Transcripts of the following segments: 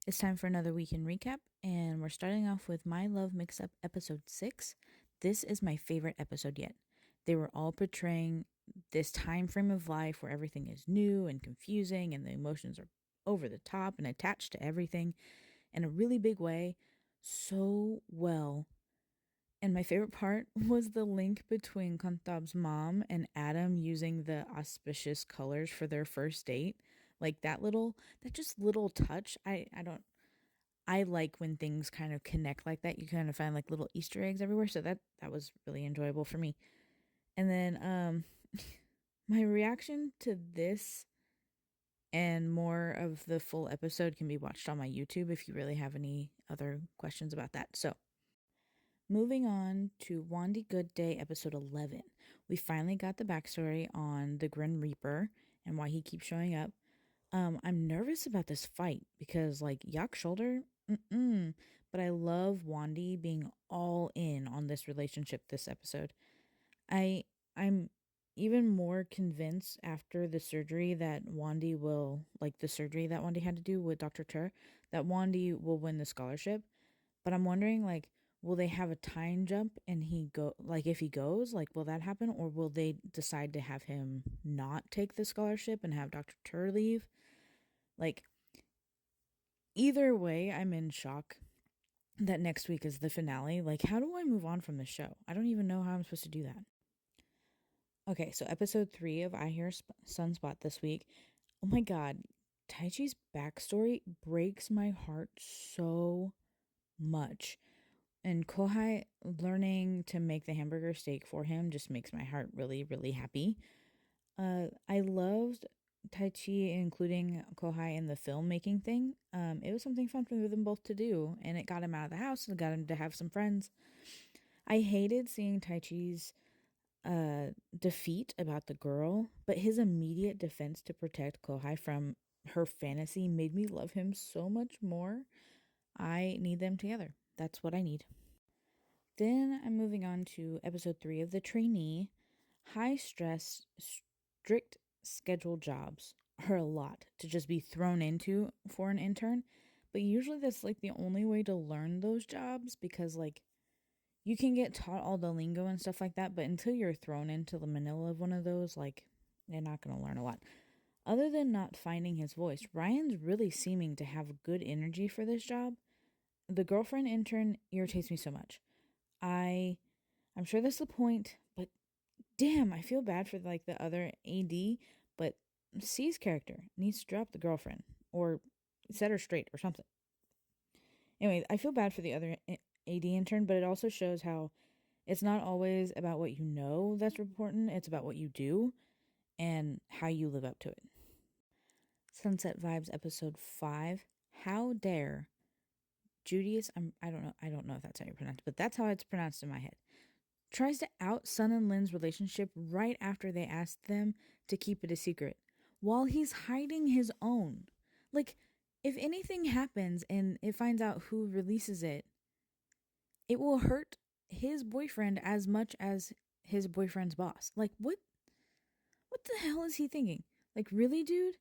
It's time for another weekend recap, and we're starting off with My Love Mix Up episode 6. This is my favorite episode yet. They were all portraying this time frame of life where everything is new and confusing and the emotions are over the top and attached to everything in a really big way so well. And my favorite part was the link between Kantab's mom and Adam using the auspicious colors for their first date. Like that just little touch. I like when things kind of connect like that. You kind of find like little Easter eggs everywhere. So that was really enjoyable for me. And then my reaction to this and more of the full episode can be watched on my YouTube if you really have any other questions about that. So, moving on to Wandy Good Day episode 11. We finally got the backstory on the Grim Reaper and why he keeps showing up. I'm nervous about this fight because, like, Yak's shoulder, but I love Wandy being all in on this relationship this episode. I'm even more convinced after the surgery that Wandy will, like the surgery that Wandy had to do with Dr. Tur, that Wandy will win the scholarship. But I'm wondering, like, will they have a time jump and he go, like, if he goes, like, will that happen? Or will they decide to have him not take the scholarship and have Dr. Tur leave? Like, either way, I'm in shock that next week is the finale. Like, how do I move on from the show? I don't even know how I'm supposed to do that. Okay, so episode 3 of I Hear Sunspot this week. Oh my god, Taichi's backstory breaks my heart so much. And Kohai learning to make the hamburger steak for him just makes my heart really, really happy. I loved Taichi including Kohai in the filmmaking thing. It was something fun for them both to do, and it got him out of the house and got him to have some friends. I hated seeing Taichi's defeat about the girl, but his immediate defense to protect Kohai from her fantasy made me love him so much more. I need them together. That's what I need. Then I'm moving on to episode 3 of The Trainee. High stress, strict scheduled jobs are a lot to just be thrown into for an intern, but usually that's like the only way to learn those jobs because, like, you can get taught all the lingo and stuff like that, but until you're thrown into the manila of one of those, like, you're not going to learn a lot. Other than not finding his voice, Ryan's really seeming to have good energy for this job. The girlfriend intern irritates me so much. I'm sure that's the point, but damn, I feel bad for like the other AD, but C's character needs to drop the girlfriend or set her straight or something. Anyway, I feel bad for the other AD intern, but it also shows how it's not always about what you know that's important, it's about what you do and how you live up to it. Sunset Vibes episode 5. How dare Judius, I don't know if that's how you pronounce it, but that's how it's pronounced in my head. Tries to out Sun and Lin's relationship right after they asked them to keep it a secret, while he's hiding his own. Like, if anything happens and it finds out who releases it, it will hurt his boyfriend as much as his boyfriend's boss. Like, what the hell is he thinking? Like, really, dude?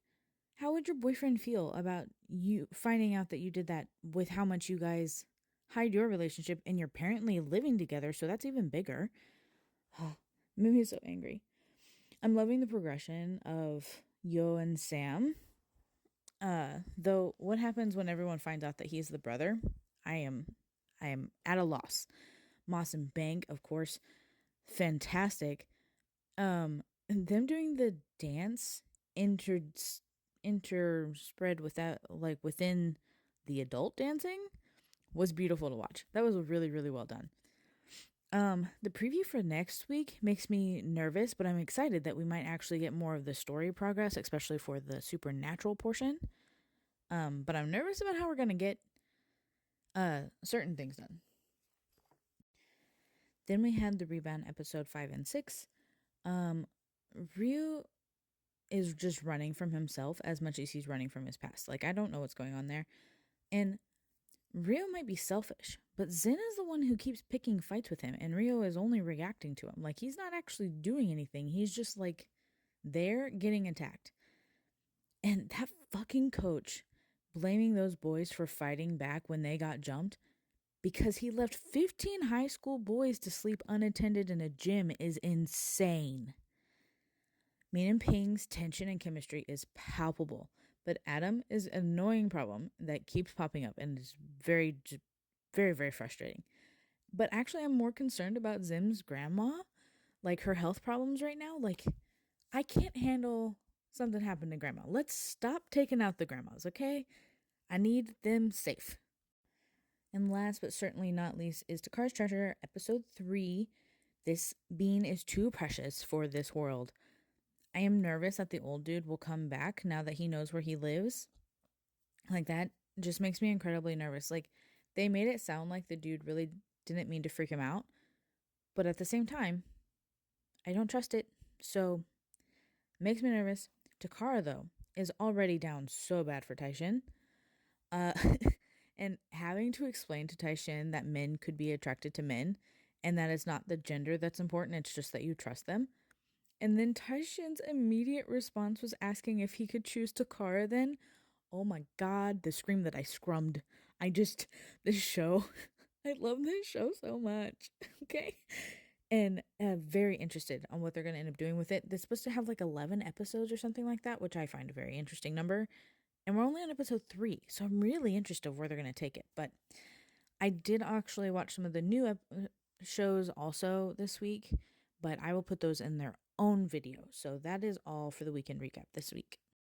How would your boyfriend feel about you finding out that you did that with how much you guys hide your relationship and you're apparently living together, so that's even bigger. Made me so angry. I'm loving the progression of Yo and Sam. Though what happens when everyone finds out that he's the brother? I am I am at a loss. Moss and Bank, of course, fantastic. Them doing the dance interspread with that, like within the adult dancing, was beautiful to watch. That was really, really well done. The preview for next week makes me nervous, but I'm excited that we might actually get more of the story progress, especially for the supernatural portion. But I'm nervous about how we're gonna get certain things done. Then we had the rebound episode 5 and 6. Ryu is just running from himself as much as he's running from his past. Like, I don't know what's going on there. And Rio might be selfish, but Zen is the one who keeps picking fights with him, and Rio is only reacting to him. Like, he's not actually doing anything. He's just, like, there getting attacked. And that fucking coach blaming those boys for fighting back when they got jumped because he left 15 high school boys to sleep unattended in a gym is insane. Min and Ping's tension and chemistry is palpable, but Adam is an annoying problem that keeps popping up and is very, very, very frustrating. But actually, I'm more concerned about Zim's grandma, like her health problems right now. Like, I can't handle something happened to grandma. Let's stop taking out the grandmas, okay? I need them safe. And last but certainly not least is Takar's Treasure, episode 3. This bean is too precious for this world. I am nervous that the old dude will come back now that he knows where he lives. Like, that just makes me incredibly nervous. Like, they made it sound like the dude really didn't mean to freak him out. But at the same time, I don't trust it. So, makes me nervous. Takara, though, is already down so bad for Taishin. Uh, and having to explain to Taishin that men could be attracted to men and that it's not the gender that's important, it's just that you trust them. And then Taishin's immediate response was asking if he could choose Takara then. Oh my god, the scream that I scrummed. This show, I love this show so much. Okay. And very interested on what they're going to end up doing with it. They're supposed to have like 11 episodes or something like that, which I find a very interesting number. And we're only on episode 3, so I'm really interested where they're going to take it. But I did actually watch some of the new shows also this week, but I will put those in their own video. So that is all for the weekend recap this week.